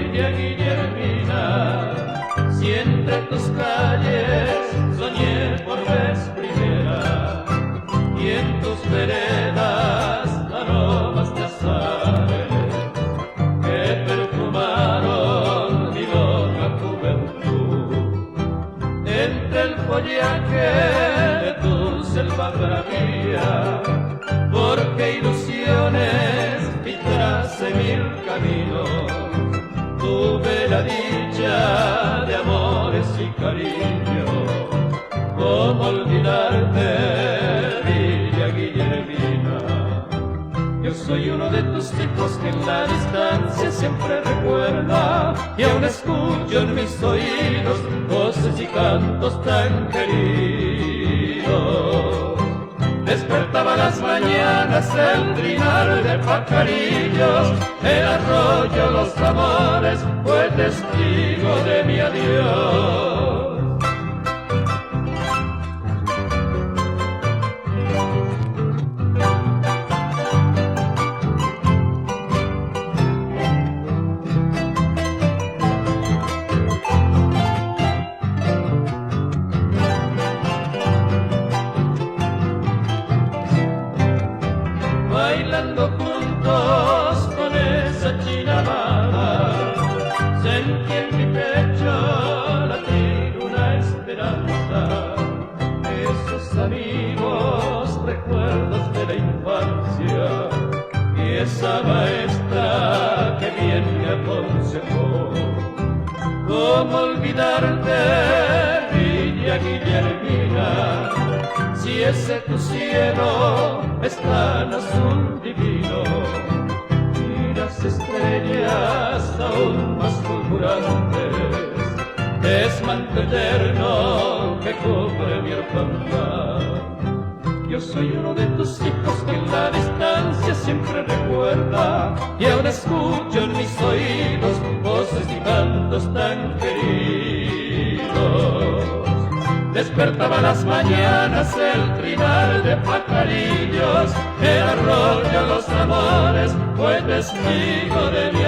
Villa Guillermina, si entre tus calles soñé por vez primera, y en tus veredas aromas de azares que perfumaron mi loca juventud, entre el follaje de tu selva bravía, porque ilusiones y tracé mil caminos, tuve la dicha de amores y cariño. ¿Cómo olvidarte, Villa Guillermina? Yo soy uno de tus hijos que en la distancia siempre recuerda, y aún escucho en mis oídos voces y cantos tan queridos. Despertaba las mañanas el trinar de pajarillos, el arroyo, los amores, fue testigo de mi adiós. Bailando juntos con esa china amada, sentí en mi pecho latir una esperanza. Esos amigos, recuerdos de la infancia, y esa maestra que bien me aconsejó. ¿Cómo olvidarte, Villa Guillermina? Si ese tu cielo es tan azul divino, y las estrellas aún más fulgurantes, es manto eterno que cubre mi orfandad. Yo soy uno de tus hijos que en la distancia siempre recuerda, y aún escucho en mis oídos voces y cantos tan queridos. Despertaba las mañanas el trinar de pajarillos, el arroyo, los amores, fue testigo de mi